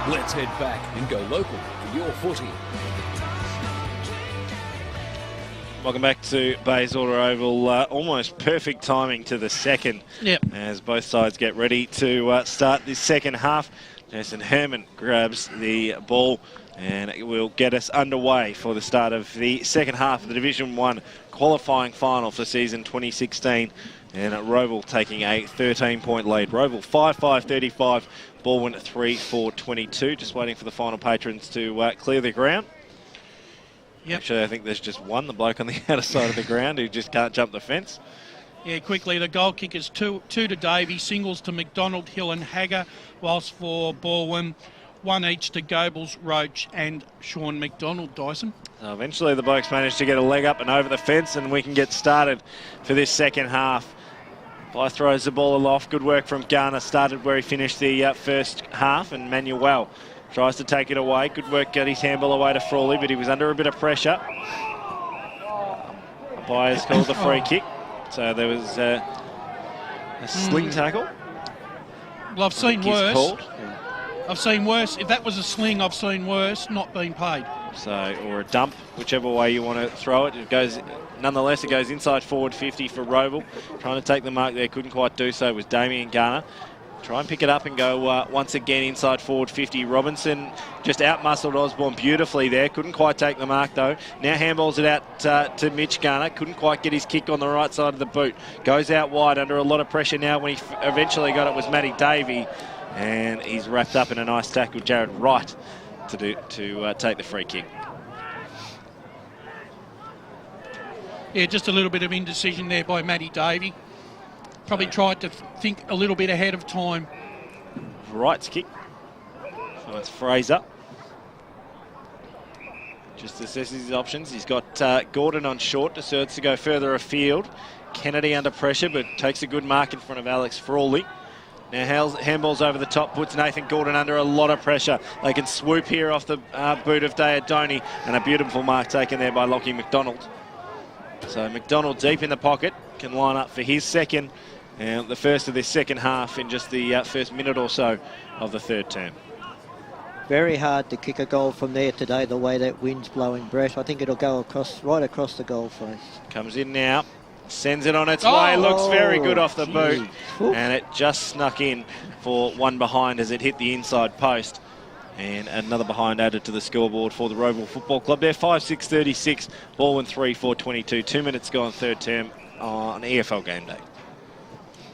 Let's head back and go local for your footy. Welcome back to Bayswater Oval. Almost perfect timing to the second. Yep. As both sides get ready to start this second half. Jason Herman grabs the ball and it will get us underway for the start of the second half of the Division 1 qualifying final for season 2016. And Rowville taking a 13-point lead. Rowville 5-5-35, Balwyn 3-4-22. Just waiting for the final patrons to clear the ground. Yep. Actually, I think there's just one, the bloke on the outer side of the ground who just can't jump the fence. Yeah, quickly, the goal kickers, two to Davey, singles to McDonald, Hill and Hagger, whilst for Balwyn, one each to Goebbels, Roach and Sean McDonald. Dyson. Eventually the blokes managed to get a leg up and over the fence, and we can get started for this second half. Bly throws the ball aloft. Good work from Garner. Started where he finished the first half, and Manuel tries to take it away. Good work, got his handball away to Frawley, but he was under a bit of pressure. Byers called the free kick. So there was a sling tackle. Well, I've seen worse. I've seen worse. If that was a sling, I've seen worse, not being paid. So, or a dump, whichever way you want to throw it. It goes, nonetheless, it goes inside forward 50 for Rowville. Trying to take the mark there, couldn't quite do so, was Damien Garner. Try and pick it up and go once again inside forward 50. Robinson just out-muscled Osborne beautifully there. Couldn't quite take the mark though. Now handballs it out to Mitch Garner. Couldn't quite get his kick on the right side of the boot. Goes out wide under a lot of pressure now. When he eventually got it was Matty Davey. And he's wrapped up in a nice tackle. Jared Wright to take the free kick. Yeah, just a little bit of indecision there by Matty Davey. Probably tried to think a little bit ahead of time. Wright's kick. So it's Fraser. Just assesses his options. He's got Gordon on short, decides to go further afield. Kennedy under pressure, but takes a good mark in front of Alex Frawley. Now handballs over the top, puts Nathan Gordon under a lot of pressure. They can swoop here off the boot of Diadoni, and a beautiful mark taken there by Lockie McDonald. So McDonald deep in the pocket, can line up for his second, and the first of this second half in just the first minute or so of the third term. Very hard to kick a goal from there today, the way that wind's blowing, Brett. I think it'll go right across the goal face. Comes in now. Sends it on its way, looks very good off the boot, and it just snuck in for one behind as it hit the inside post. And another behind added to the scoreboard for the Rowville Football Club. They're 5-6-36, Balwyn 3-4-22. 2 minutes gone third term on EFL game day.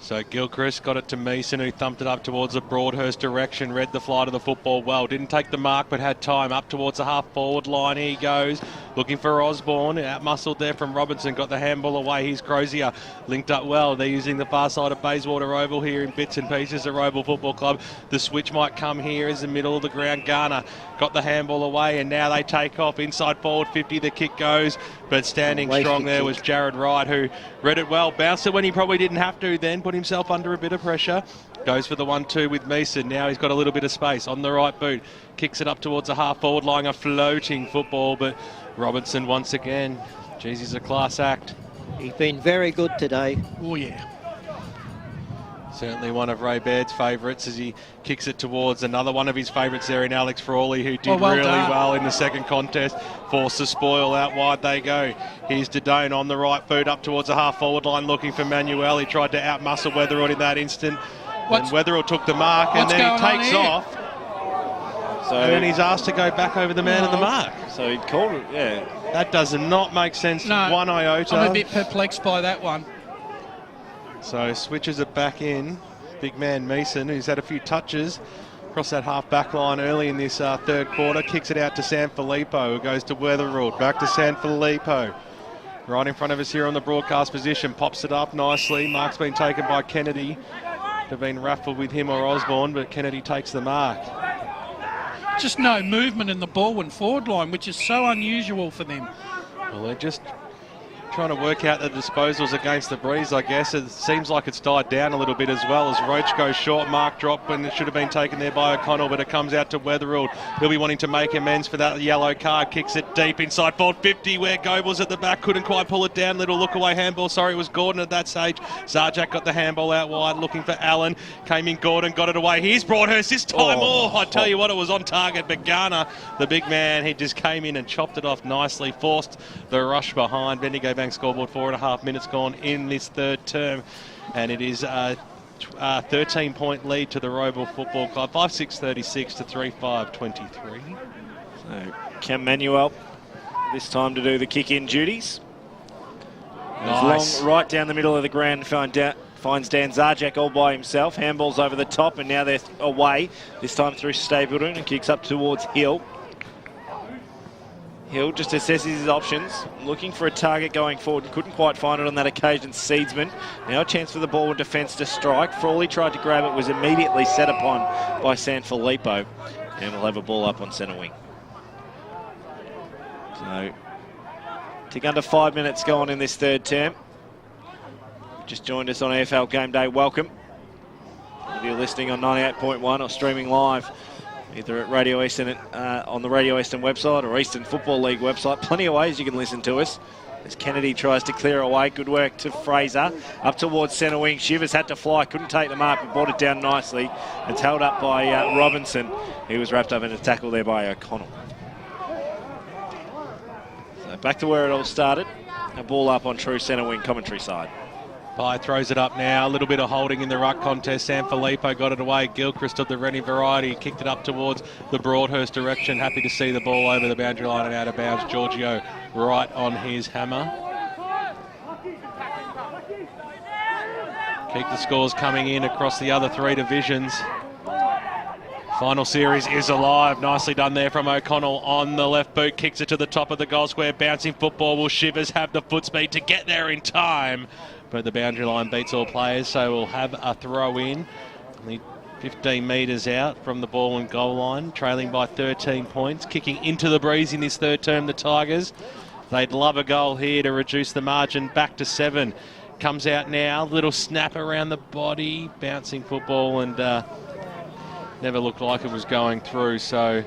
So Gilchrist got it to Meeson, who thumped it up towards the Broadhurst direction, read the flight of the football well. Didn't take the mark, but had time up towards the half-forward line. Here he goes, looking for Osborne. Out-muscled there from Robinson, got the handball away. Here's Crozier, linked up well. They're using the far side of Bayswater Oval here in bits and pieces at Rowville Football Club. The switch might come here as the middle of the ground. Garner got the handball away, and now they take off inside forward 50. The kick goes, but standing strong there was Jared Wright, who read it well. Bounced it when he probably didn't have to, then put himself under a bit of pressure. Goes for the 1-2 with Meeson. Now he's got a little bit of space on the right boot. Kicks it up towards the half-forward line. A floating football, but Robinson once again. Geez, he's a class act. He's been very good today. Oh, yeah. Certainly one of Ray Baird's favourites as he kicks it towards another one of his favourites there in Alex Frawley, who did really well in the second contest. Forced the spoil, out wide they go. Here's Dodone on the right boot up towards the half-forward line looking for Manuel. He tried to out-muscle Weatherall in that instant. And Weatherall took the mark, and then he takes off. So, and then he's asked to go back over the man of the mark. So he called it, yeah. That does not make sense one iota. I'm a bit perplexed by that one. So switches it back in. Big man Meeson, who's had a few touches across that half-back line early in this third quarter, kicks it out to Sanfilippo, who goes to Weatherall, back to Sanfilippo. Right in front of us here on the broadcast position, pops it up nicely. Mark's been taken by Kennedy. Have been raffled with him or Osborne, but Kennedy takes the mark. Just no movement in the Balwyn forward line, which is so unusual for them. Well, they're just trying to work out the disposals against the breeze, I guess. It seems like it's died down a little bit as well as Roach goes short. Mark drop when it should have been taken there by O'Connell, but it comes out to Weatherald. He'll be wanting to make amends for that yellow card. Kicks it deep inside forward 50 where Goebels at the back couldn't quite pull it down. Little look away handball. Sorry, it was Gordon at that stage. Zajac got the handball out wide looking for Allen. Came in Gordon, got it away. Here's Broadhurst this time. I tell you what, it was on target, but Garner, the big man, he just came in and chopped it off nicely. Forced the rush behind. Bendigo Bank scoreboard, 4.5 minutes gone in this third term, and it is a 13-point lead to the Rowville Football Club, 5-6-36 to 3-5-23. So Cam Manuel this time to do the kick-in duties. Nice. Long right down the middle of the ground, finds Dan Zajac all by himself. Handballs over the top, and now they're away. This time through Stapleton and kicks up towards Hill. Hill just assesses his options, looking for a target going forward. Couldn't quite find it on that occasion. Seedsman. Now a chance for the ball in defence to strike. Frawley tried to grab it, was immediately set upon by Sanfilippo. And we'll have a ball up on centre wing. So, tick under 5 minutes gone in this third term. Just joined us on AFL Game Day. Welcome. If you're listening on 98.1 or streaming live, either at Radio Eastern, on the Radio Eastern website or Eastern Football League website. Plenty of ways you can listen to us. As Kennedy tries to clear away. Good work to Fraser. Up towards centre wing. Shivers had to fly. Couldn't take the mark, but brought it down nicely. It's held up by Robinson. He was wrapped up in a tackle there by O'Connell. So back to where it all started. A ball up on true centre wing commentary side. Pye throws it up now. A little bit of holding in the ruck contest. Sanfilippo got it away. Gilchrist of the Rennie variety kicked it up towards the Broadhurst direction. Happy to see the ball over the boundary line and out of bounds. Giorgio right on his hammer. Keep the scores coming in across the other three divisions. Final series is alive. Nicely done there from O'Connell on the left boot. Kicks it to the top of the goal square. Bouncing football. Will Shivers have the foot speed to get there in time? But the boundary line beats all players, so we'll have a throw in. Only 15 metres out from the ball and goal line, trailing by 13 points. Kicking into the breeze in this third term, the Tigers. They'd love a goal here to reduce the margin back to 7. Comes out now, little snap around the body, bouncing football, and never looked like it was going through. So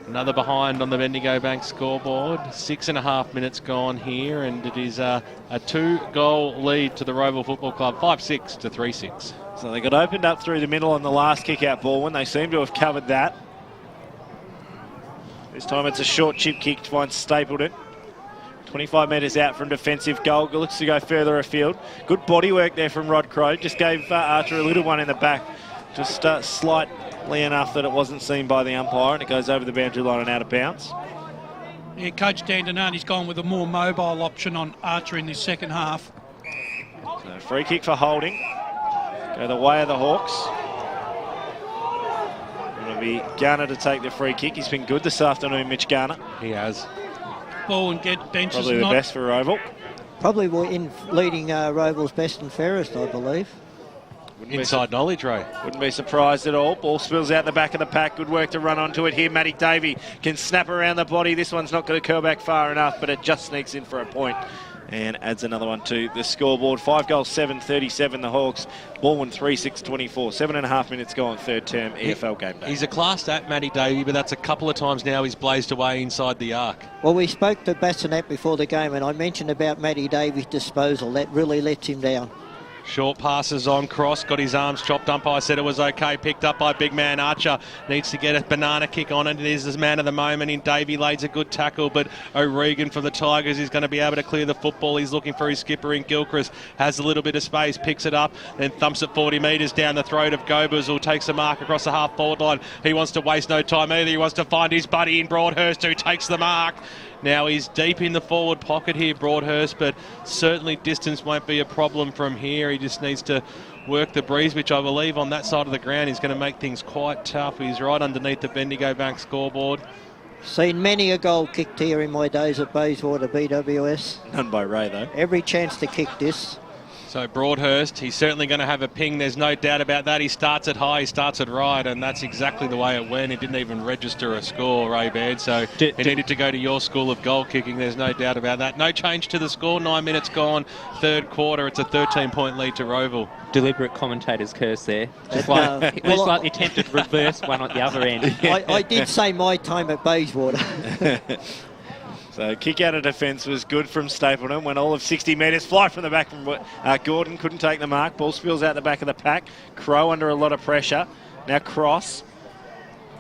another behind on the Bendigo Bank scoreboard. 6.5 minutes gone here, and it is a 2-goal lead to the Rowville Football Club, 5-6 to 3-6. So they got opened up through the middle on the last kick-out ball when they seem to have covered that. This time it's a short chip kick to find Stapleton. 25 metres out from defensive goal. Looks to go further afield. Good body work there from Rod Crowe. Just gave Archer a little one in the back. Just slightly enough that it wasn't seen by the umpire, and it goes over the boundary line and out of bounds. Yeah, Coach Dan Donati's gone with a more mobile option on Archer in this second half. So free kick for holding. Go the way of the Hawks. It'll be Garner to take the free kick. He's been good this afternoon, Mitch Garner. He has. Ball and get benches. Probably the best for Rowville. Probably in leading Rowville's best and fairest, I believe. Inside knowledge, Ray. Wouldn't be surprised at all. Ball spills out the back of the pack. Good work to run onto it here. Matty Davey can snap around the body. This one's not going to curl back far enough, but it just sneaks in for a point and adds another one to the scoreboard. 5 goals, 7-37 the Hawks. Balwyn 3-6-24. 7.5 minutes gone, third term EFL game day. He's a classed at Matty Davey, but that's a couple of times now he's blazed away inside the arc. Well, we spoke to Bassinet before the game, and I mentioned about Matty Davies' disposal. That really lets him down. Short passes on cross, got his arms chopped. Umpire said it was okay, picked up by big man Archer. Needs to get a banana kick on it. It is his man of the moment in Davey. Lays a good tackle, but O'Regan for the Tigers is going to be able to clear the football. He's looking for his skipper in Gilchrist. Has a little bit of space, picks it up, then thumps it 40 metres down the throat of Gobers, who takes a mark across the half-forward line. He wants to waste no time either. He wants to find his buddy in Broadhurst, who takes the mark. Now he's deep in the forward pocket here, Broadhurst, but certainly distance won't be a problem from here. He just needs to work the breeze, which I believe on that side of the ground is going to make things quite tough. He's right underneath the Bendigo Bank scoreboard. Seen many a goal kicked here in my days at Bayswater BWS. None by Ray, though. Every chance to kick this. So Broadhurst, he's certainly going to have a ping. There's no doubt about that. He starts it high, he starts it right, and that's exactly the way it went. He didn't even register a score, Ray Baird. So he needed to go to your school of goal kicking. There's no doubt about that. No change to the score. 9 minutes gone. Third quarter. It's a 13-point lead to Rowville. Deliberate commentator's curse there. Just like, it was like the attempted reverse one at the other end. I did say my time at Bayswater. So kick out of defence was good from Stapleton. Went all of 60 metres. Fly from the back from Gordon. Couldn't take the mark. Ball spills out the back of the pack. Crow under a lot of pressure. Now cross.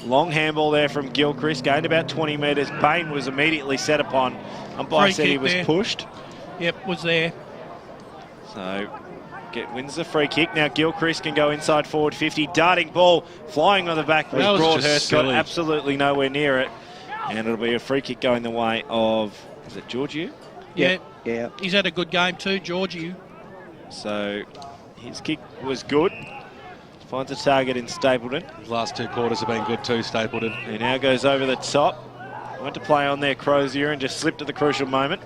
Long handball there from Gilchrist. Gained about 20 metres. Payne was immediately set upon. Umpire said he was pushed. Yep, was there. So wins the free kick. Now Gilchrist can go inside forward 50. Darting ball. Flying on the back was Broadhurst. Got absolutely nowhere near it. And it'll be a free kick going the way of, is it Georgiou? Yeah. Yeah. He's had a good game too, Georgiou. So his kick was good. Finds a target in Stapleton. His last 2 quarters have been good too, Stapleton. He now goes over the top. Went to play on there, Crozier, and just slipped at the crucial moment,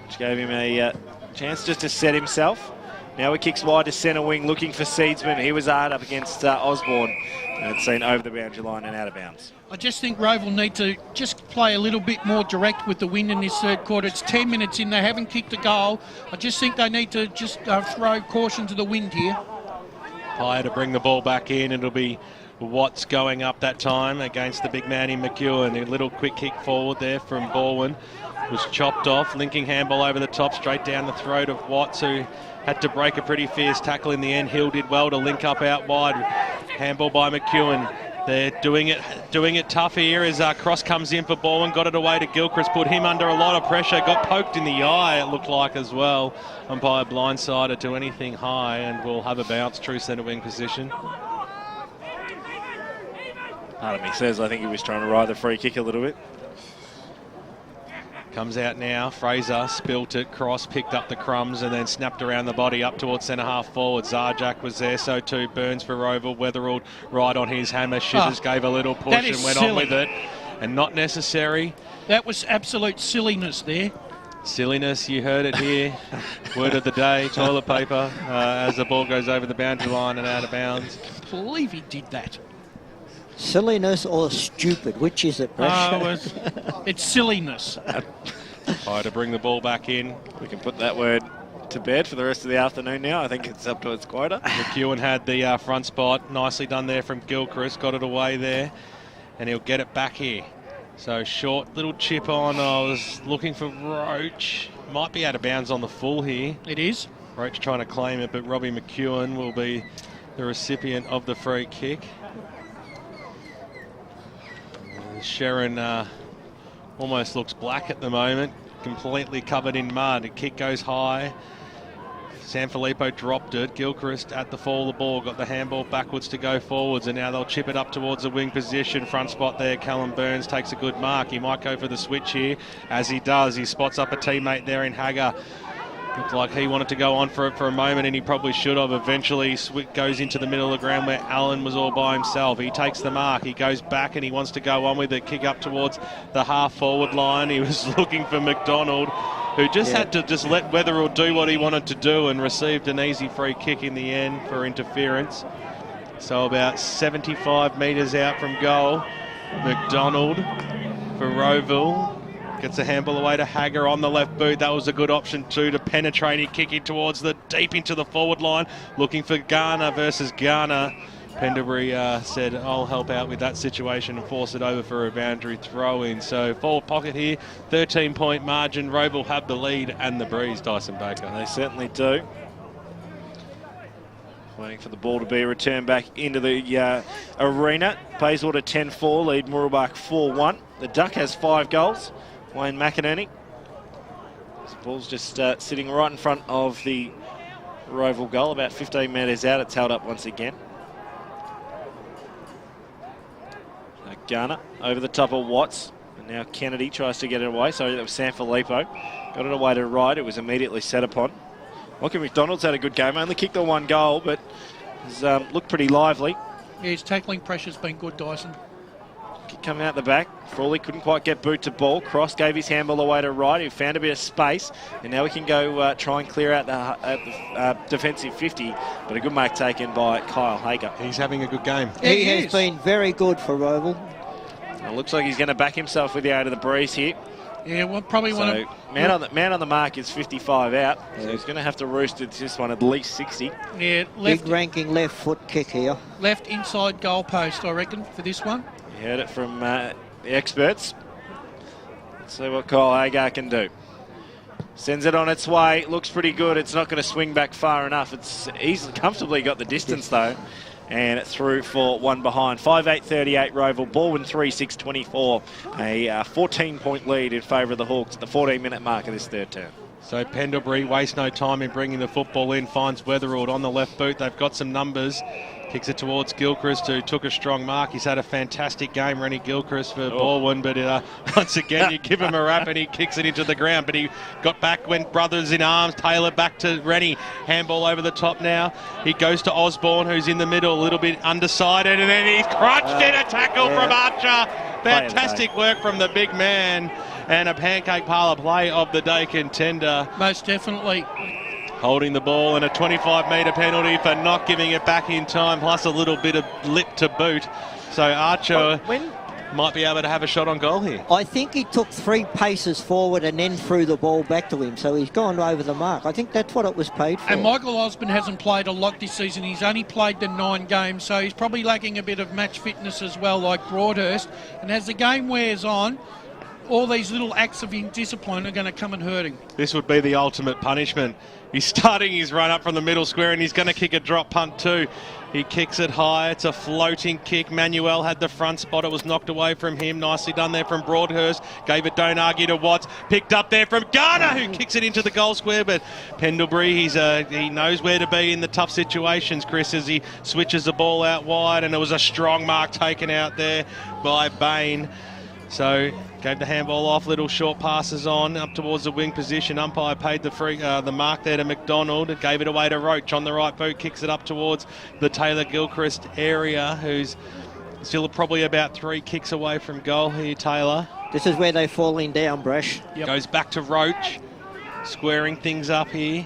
which gave him a chance just to set himself. Now he kicks wide to centre wing, looking for Seedsman. He was hard up against Osborne, and it's seen over the boundary line and out of bounds. I just think Rowville need to just play a little bit more direct with the wind in this third quarter. It's 10 minutes in, they haven't kicked a goal. I just think they need to just throw caution to the wind here. Higher to bring the ball back in. It'll be Watts going up that time against the big man in McEwen. A little quick kick forward there from Balwyn. Was chopped off. Linking handball over the top, straight down the throat of Watts, who had to break a pretty fierce tackle in the end. Hill did well to link up out wide. Handball by McEwen. They're doing it tough here as cross comes in for Balwyn. Got it away to Gilchrist. Put him under a lot of pressure. Got poked in the eye, it looked like as well. Umpire blindsided to anything high and will have a bounce. True centre wing position. Part of me says I think he was trying to ride the free kick a little bit. Comes out now. Fraser spilt it. Cross picked up the crumbs and then snapped around the body up towards centre half forward. Zarjak was there, so too Burns for Rowville. Weatherald right on his hammer. Shivers gave a little push and went on with it. And not necessary. That was absolute silliness there. Silliness, you heard it here. Word of the day, toilet paper, as the ball goes over the boundary line and out of bounds. I can't believe he did that. Silliness or stupid? Which is it, Brush? It's silliness. Try to bring the ball back in. We can put that word to bed for the rest of the afternoon now. I think it's up to its quota. McEwen had the front spot. Nicely done there from Gilchrist. Got it away there. And he'll get it back here. So short little chip on. I was looking for Roach. Might be out of bounds on the full here. It is. Roach trying to claim it, but Robbie McEwen will be the recipient of the free kick. Sharon almost looks black at the moment, completely covered in mud. The kick goes high. Sanfilippo dropped it. Gilchrist at the fall of the ball, got the handball backwards to go forwards, and now they'll chip it up towards the wing position. Front spot there, Callum Burns takes a good mark. He might go for the switch here. As he does, he spots up a teammate there in Hagger. Looked like he wanted to go on for it for a moment, and he probably should have. Eventually goes into the middle of the ground where Allen was all by himself. He takes the mark. He goes back and he wants to go on with it. Kick up towards the half-forward line. He was looking for McDonald, who just had to just let Weatherall do what he wanted to do and received an easy free kick in the end for interference. So about 75 metres out from goal. McDonald for Rowville. Gets a handball away to Hagger on the left boot. That was a good option too, to penetrate. He kicking towards the deep into the forward line. Looking for Garner versus Garner. Pendlebury said, I'll help out with that situation and force it over for a boundary throw in. So forward pocket here, 13-point margin. Rowville have the lead and the breeze, Dyson Baker. They certainly do. Waiting for the ball to be returned back into the arena. Bayswater 10-4, lead Mooroolbark 4-1. The Duck has 5 goals. Wayne McInerney. This ball's just sitting right in front of the Rowville goal, about 15 metres out. It's held up once again. Garner over the top of Watts. And now Kennedy tries to get it away. Sorry, that was Sanfilippo. Got it away to right. It was immediately set upon. Lockie McDonald's had a good game. Only kicked the 1 goal, but has looked pretty lively. Yeah, his tackling pressure's been good, Dyson. Kick coming out the back. Frawley couldn't quite get boot to ball. Cross gave his handball away to right. He found a bit of space. And now we can go try and clear out the defensive 50. But a good mark taken by Kyle Hager. He's having a good game. He has been very good for Rowville. It looks like he's going to back himself with the aid of the breeze here. Yeah, well, probably one of... Man on the mark is 55 out. So he's going to have to roost at this one at least 60. Yeah, Big ranking left foot kick here. Left inside goal post, I reckon, for this one. You heard it from the experts. Let's see what Kyle Hagar can do. Sends it on its way. Looks pretty good. It's not going to swing back far enough. It's easily, comfortably got the distance, though. And it through for one behind. 5-8-38 Rowville. Balwyn 3-6-24. A 14-point lead in favour of the Hawks at the 14-minute mark of this third term. So Pendlebury wastes no time in bringing the football in. Finds Weatherald on the left boot. They've got some numbers. Kicks it towards Gilchrist, who took a strong mark. He's had a fantastic game, Rennie Gilchrist, for Balwyn, but once again, you give him a rap and he kicks it into the ground. But he got back, went brothers in arms. Taylor back to Rennie. Handball over the top now. He goes to Osborne, who's in the middle, a little bit undecided, and then he's crunched in a tackle from Archer. Fantastic work from the big man, and a pancake parlour play of the day contender. Most definitely. Holding the ball and a 25-metre penalty for not giving it back in time, plus a little bit of lip to boot. So Archer might be able to have a shot on goal here. I think he took 3 paces forward and then threw the ball back to him, so he's gone over the mark. I think that's what it was paid for. And Michael Osborne hasn't played a lot this season. He's only played the 9 games, so he's probably lacking a bit of match fitness as well, like Broadhurst. And as the game wears on, all these little acts of indiscipline are going to come and hurt him. This would be the ultimate punishment. He's starting his run up from the middle square and he's going to kick a drop punt too. He kicks it high. It's a floating kick. Manuel had the front spot. It was knocked away from him. Nicely done there from Broadhurst. Gave it, don't argue, to Watts. Picked up there from Garner, who kicks it into the goal square. But Pendlebury, he knows where to be in the tough situations, Chris, as he switches the ball out wide. And it was a strong mark taken out there by Bain. So gave the handball off, little short passes on up towards the wing position. Umpire paid the mark there to McDonald. It gave it away to Roach on the right boot, kicks it up towards the Taylor Gilchrist area, who's still probably about 3 kicks away from goal here, Taylor. This is where they're falling down, Brash. Yep. Goes back to Roach, squaring things up here.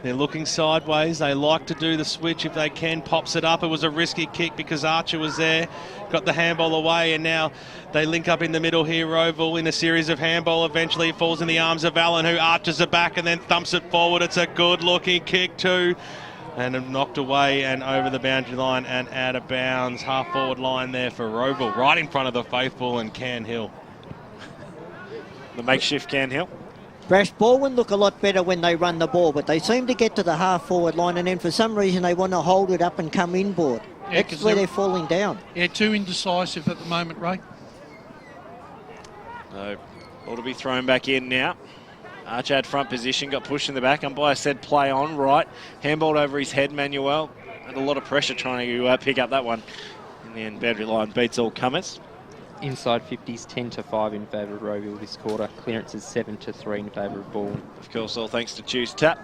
They're looking sideways. They like to do the switch if they can. Pops it up. It was a risky kick because Archer was there. Got the handball away, and now they link up in the middle here. Rowville in a series of handball. Eventually it falls in the arms of Allen, who arches it back and then thumps it forward. It's a good-looking kick too. And knocked away and over the boundary line and out of bounds. Half-forward line there for Rowville, right in front of the faithful and Can Hill. The makeshift Can Hill. Brash, Balwyn look a lot better when they run the ball, but they seem to get to the half-forward line and then for some reason they want to hold it up and come inboard. Yeah, that's where they're falling down. Yeah, too indecisive at the moment, Ray. So, ball to be thrown back in now. Archer had front position, got pushed in the back. Umpire said play on, right. Handballed over his head, Manuel. Had a lot of pressure trying to pick up that one. In the end, boundary line beats all comers. Inside 50s 10-5 in favour of Rowville this quarter. Clearances 7-3 in favour of Balwyn. Of course, all thanks to Choose Tap.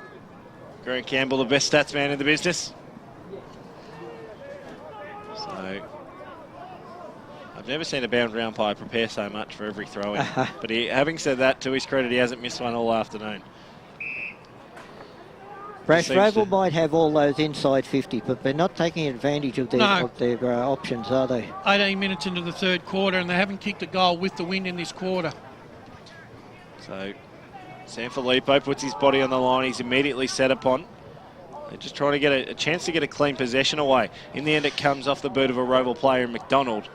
Grant Campbell, the best stats man in the business. So, I've never seen a boundary umpire prepare so much for every throw-in. But having said that, to his credit, he hasn't missed one all afternoon. Brash, Rowville might have all those inside 50, but they're not taking advantage of their, options, are they? 18 minutes into the third quarter, and they haven't kicked a goal with the win in this quarter. So, Sanfilippo puts his body on the line. He's immediately set upon. They're just trying to get a chance to get a clean possession away. In the end, it comes off the boot of a Rowville player in McDonald.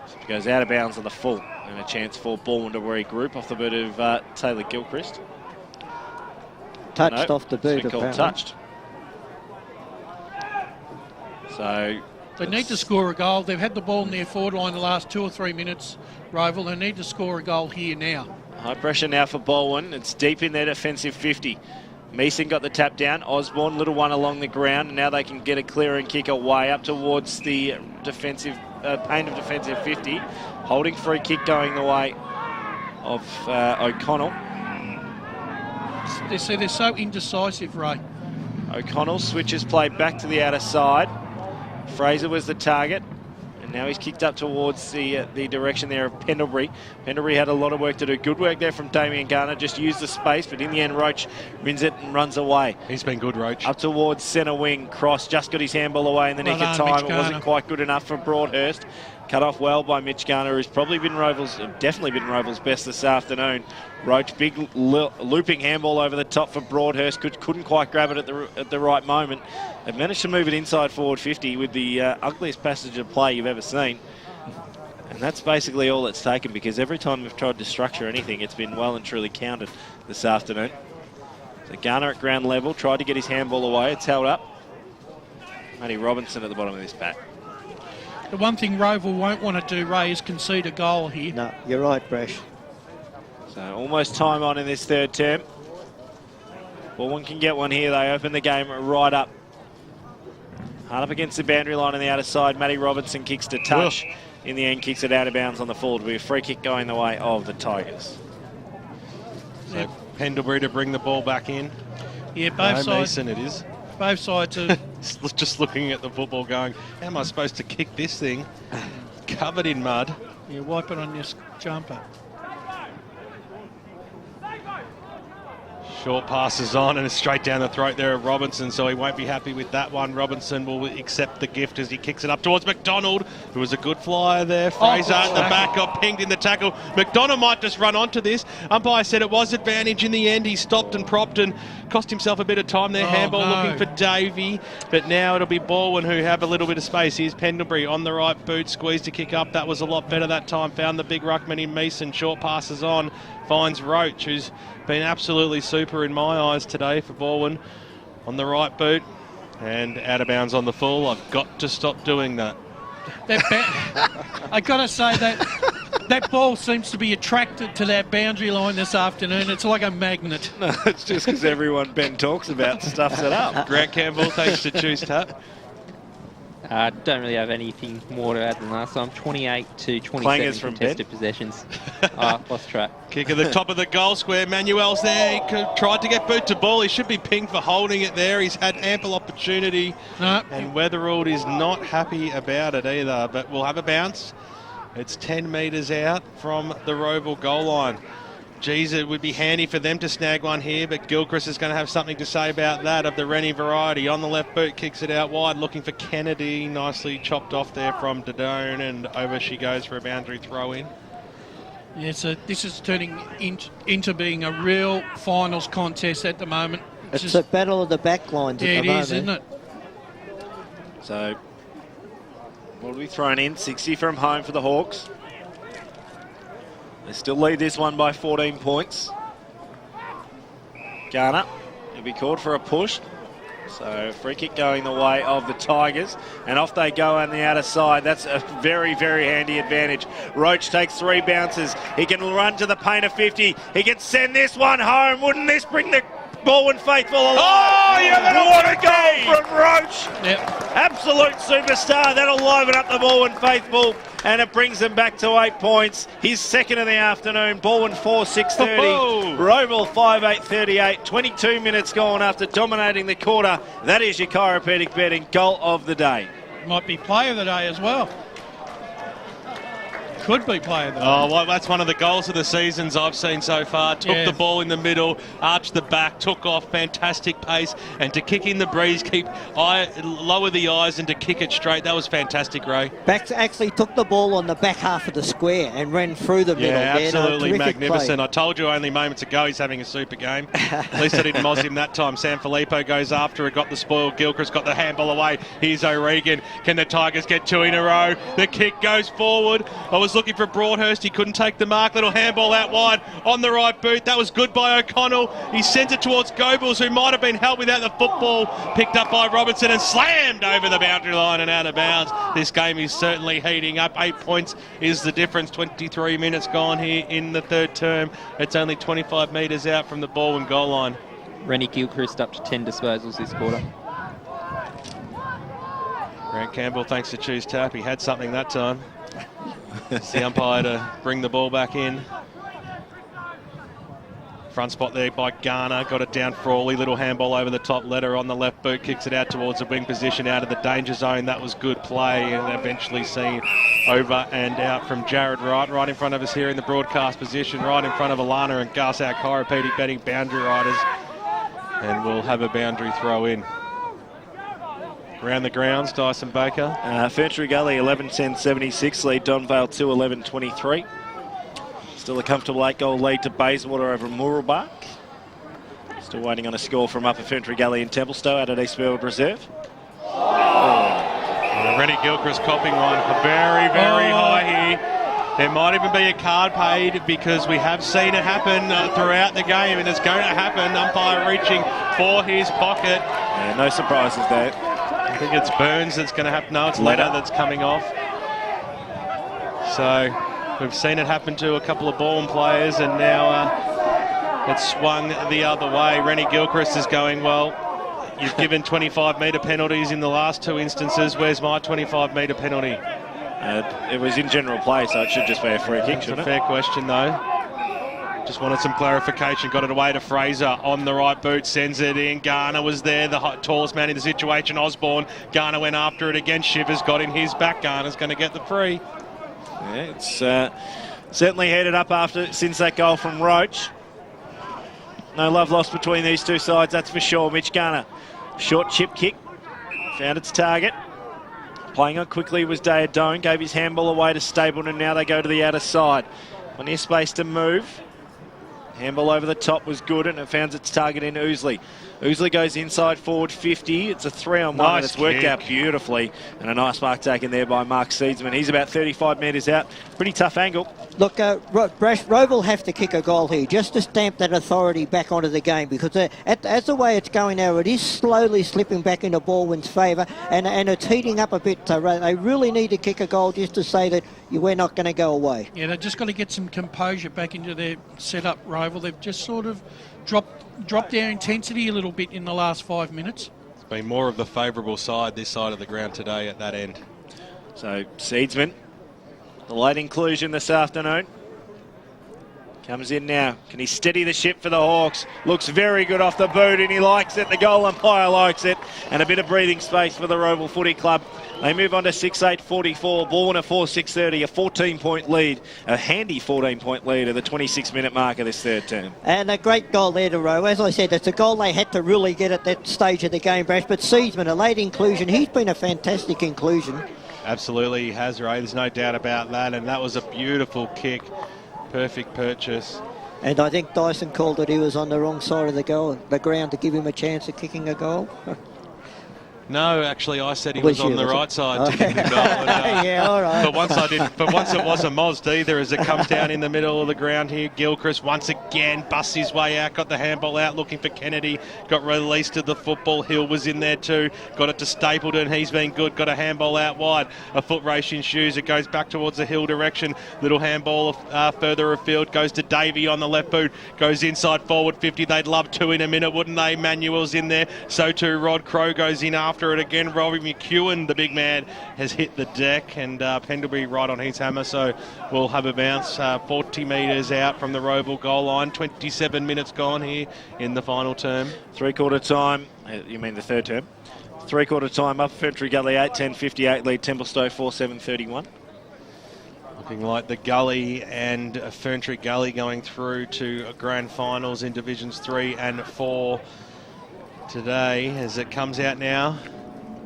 So it goes out of bounds on the full, and a chance for Balwyn to regroup off the boot of Taylor Gilchrist. Touched off the boot, apparently. Touched. So they need to score a goal. They've had the ball in their forward line the last 2 or 3 minutes, Rowville. They need to score a goal here now. High pressure now for Balwyn. It's deep in their defensive 50. Meeson got the tap down. Osborne, little one along the ground. And now they can get a clear and kick away up towards the defensive paint of defensive 50. Holding free kick going the way of O'Connell. They're so indecisive, Ray. O'Connell switches play back to the outer side. Fraser was the target. And Now he's kicked up towards the direction there of Pendlebury. Pendlebury had a lot of work to do. Good work there from Damien Garner. Just used the space, but in the end, Roach wins it and runs away. He's been good, Roach. Up towards centre wing. Cross just got his handball away in the nick of time. It wasn't quite good enough for Broadhurst. Cut off well by Mitch Garner, who's probably been definitely been Rowville's best this afternoon. Roach, big looping handball over the top for Broadhurst. Couldn't quite grab it at the right moment. They've managed to move it inside forward 50 with the ugliest passage of play you've ever seen. And that's basically all it's taken, because every time we've tried to structure anything, it's been well and truly counted this afternoon. So Garner at ground level, tried to get his handball away. It's held up. Matty Robinson at the bottom of this pack. The one thing Rowville won't want to do, Ray, is concede a goal here. No, you're right, Brash. So almost time on in this third term. Balwyn can get one here. They open the game right up. Hard up against the boundary line on the outer side. Matty Robinson kicks to touch. In the end, kicks it out of bounds on the full. It'll be a free kick going the way of the Tigers. So Pendlebury to bring the ball back in. Yeah, both sides. Mason it is. Both sides are... Just looking at the football going, how am I supposed to kick this thing? Covered in mud. Yeah, wipe it on your jumper. Short passes on and straight down the throat there of Robinson, so he won't be happy with that one. Robinson will accept the gift as he kicks it up towards McDonald, who was a good flyer there. Fraser at the back got pinged in the tackle. McDonald might just run onto this. Umpire said it was advantage in the end. He stopped and propped and cost himself a bit of time there. Handball looking for Davey, but now it'll be Balwyn who have a little bit of space. Here's Pendlebury on the right boot, squeezed to kick up. That was a lot better that time. Found the big ruckman in Mason. Short passes on. Finds Roach, who's been absolutely super in my eyes today for Balwyn, on the right boot and out of bounds on the full. I've got to stop doing that. I got to say that ball seems to be attracted to that boundary line this afternoon. It's like a magnet. No, it's just because everyone Ben talks about stuffs it up. Grant Campbell, thanks to Choose Tap. Don't really have anything more to add than last time. 28 to 27 Clangers from contested possessions. Lost track. Kick at the top of the goal square. Manuel's there. He tried to get boot to ball. He should be pinged for holding it there. He's had ample opportunity. No. And Weatherald is not happy about it either. But we'll have a bounce. It's 10 metres out from the Rowville goal line. Geez, it would be handy for them to snag one here, but Gilchrist is going to have something to say about that, of the Rennie variety. On the left boot, kicks it out wide, looking for Kennedy. Nicely chopped off there from Dodone, and over she goes for a boundary throw in. Yeah, so this is turning into being a real finals contest at the moment. It's a battle of the backlines at the moment. Yeah, it is, isn't it? So, what will be thrown in? 60 from home for the Hawks. They still lead this one by 14 points. Garner, he'll be called for a push. So free kick going the way of the Tigers. And off they go on the outer side. That's a very, very handy advantage. Roach takes 3 bounces. He can run to the paint of 50. He can send this one home. Wouldn't this bring the Balwyn faithful alive? Oh, yeah, what a goal from Roach. Yep. Absolute superstar. That'll liven up the Balwyn faithful, and it brings them back to 8 points. His second of the afternoon. Balwyn 4-6-30. Rowville 5-8-38. 22 minutes gone after dominating the quarter. That is your chiropractic betting goal of the day. Might be player of the day as well. Could be player of the day. Oh, well, that's one of the goals of the seasons I've seen so far. Took the ball in the middle, arched the back, took off, fantastic pace, and to kick in the breeze, lower the eyes and to kick it straight. That was fantastic, Ray. Backs actually took the ball on the back half of the square and ran through the middle. Yeah, absolutely magnificent. Play. I told you only moments ago he's having a super game. At least I didn't moz him that time. Sanfilippo goes after it, got the spoil. Gilchrist got the handball away. Here's O'Regan. Can the Tigers get 2 in a row? The kick goes forward. I was looking for Broadhurst. He couldn't take the mark. Little handball out wide on the right boot. That was good by O'Connell. He sent it towards Goebbels, who might have been helped without the football. Picked up by Robertson and slammed over the boundary line and out of bounds. This game is certainly heating up. 8 points is the difference. 23 minutes gone here in the third term. It's only 25 metres out from the Balwyn goal line. Rennie Gilchrist up to 10 disposals this quarter. Grant Campbell, thanks to Choose Tap. He had something that time. It's the umpire to bring the ball back in. Front spot there by Garner, got it down Frawley, little handball over the top, Letter on the left boot, kicks it out towards the wing position, out of the danger zone. That was good play, and eventually seen over and out from Jared Wright, right in front of us here in the broadcast position, right in front of Alana and Gus, our chiropractic betting boundary riders, and we'll have a boundary throw in. Around the grounds, Dyson Baker. Ferntree Gully 11-10-76 lead, Donvale 2-11-23. Still a comfortable 8-goal lead to Bayswater over Mooroolbark. Still waiting on a score from Upper Ferntree Gully and Templestowe out at Eastfield Reserve. Rennie Gilchrist copping one. Very, very high here. There might even be a card paid because we have seen it happen throughout the game, and it's going to happen. Umpire reaching for his pocket. Yeah, no surprises there. I think it's Burns that's going to happen. No, it's Letter that's coming off. So we've seen it happen to a couple of Balwyn players, and now it's swung the other way. Rennie Gilchrist is going, well, you've given 25-metre penalties in the last two instances. Where's my 25-metre penalty? It was in general play, so it should just be a free kick, shouldn't it? Fair question, though. Just wanted some clarification. Got it away to Fraser on the right boot. Sends it in. Garner was there, the tallest man in the situation. Osborne. Garner went after it again. Shivers got in his back. Garner's going to get the free. Yeah, it's certainly headed up since that goal from Roach. No love lost between these two sides, that's for sure. Mitch Garner, short chip kick, found its target. Playing on quickly was Dayadone, gave his handball away to Stapleton. Now they go to the outer side. Plenty of space to move. Handball over the top was good, and it found its target in Ousley. Ousley goes inside forward 50. It's a 3-on-1, and it's worked out beautifully. And a nice mark taken there by Mark Seedsman. He's about 35 metres out. Pretty tough angle. Look, Rowville have to kick a goal here just to stamp that authority back onto the game, because as the way it's going now, it is slowly slipping back into Balwyn's favour, and it's heating up a bit. So they really need to kick a goal just to say that we're not going to go away. Yeah, they've just got to get some composure back into their setup, Rowville. They've just sort of dropped their intensity a little bit in the last 5 minutes. It's been more of the favourable side this side of the ground today at that end. So Seedsman, the late inclusion this afternoon, comes in now. Can he steady the ship for the Hawks? Looks very good off the boot, and he likes it. The goal umpire likes it. And a bit of breathing space for the Rowville Footy Club. They move on to 6-8-44. Balwyn a 4-6-30, a 14-point lead, a handy 14-point lead at the 26-minute mark of this third term. And a great goal there to Row. As I said, it's a goal they had to really get at that stage of the game, Brash. But Seedsman, a late inclusion. He's been a fantastic inclusion. Absolutely, he has, Ray. There's no doubt about that. And that was a beautiful kick. Perfect purchase. And I think Dyson called that he was on the wrong side of the ground to give him a chance of kicking a goal. No, actually, I said he was on the right side to kick the goal. And, yeah, all right. But once it was a Moz either, as it comes down in the middle of the ground here. Gilchrist once again busts his way out, got the handball out, looking for Kennedy, got released to the football. Hill was in there too, got it to Stapleton. He's been good, got a handball out wide. A foot race ensues. It goes back towards the Hill direction. Little handball further afield, goes to Davey on the left boot, goes inside forward 50. They'd love two in a minute, wouldn't they? Manuel's in there, so too Rod Crow goes in after it again. Robbie McEwen, the big man, has hit the deck, and Pendlebury right on his hammer, so we'll have a bounce 40 metres out from the Rowville goal line. 27 minutes gone here in the final term. Three-quarter time, you mean the third term? Three-quarter time up, Ferntree Gully 8-10-58 lead, Templestowe 4-7-31. Looking like the Gully and Ferntree Gully going through to grand finals in Divisions 3 and 4 today, as it comes out now.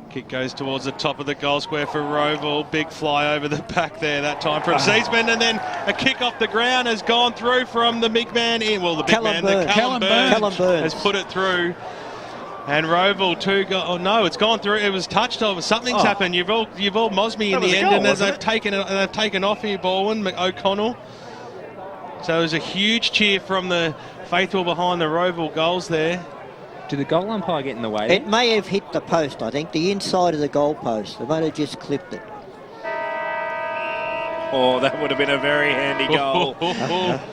Kick goes towards the top of the goal square for Rowville. Big fly over the back there that time from Seedsman, and then a kick off the ground has gone through from the big man in. Well, the big Callum man, Burns. Callum Burns has put it through. And Rowville oh no, it's gone through. It was touched over. Something's happened. You've all mozzed me in the end, and they've taken off here, Balwyn, O'Connell. So it was a huge cheer from the faithful behind the Rowville goals there. Did the goal umpire get in the way? It may have hit the post, I think, the inside of the goal post. They might have just clipped it. Oh, that would have been a very handy goal.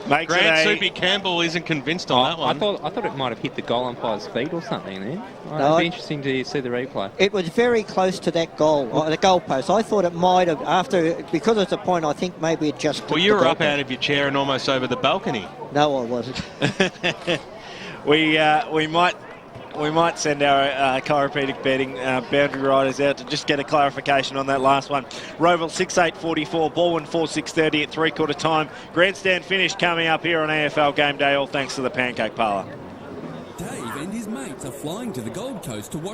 Makes Grant it Soupy Campbell isn't convinced on that one. I thought it might have hit the goal umpire's feet or something then. No, It'd be interesting to see the replay. It was very close to that goal, the goal post. I thought it might have, because it's a point, I think maybe it just... Well, you were up out of your chair and almost over the balcony. No, I wasn't. We might send our chiropractic betting boundary riders out to just get a clarification on that last one. Rowville 6-8-44, Balwyn 4-6-30 at three-quarter time. Grandstand finish coming up here on AFL Game Day, all thanks to the Pancake Parlour. Dave and his mates are flying to the Gold Coast to watch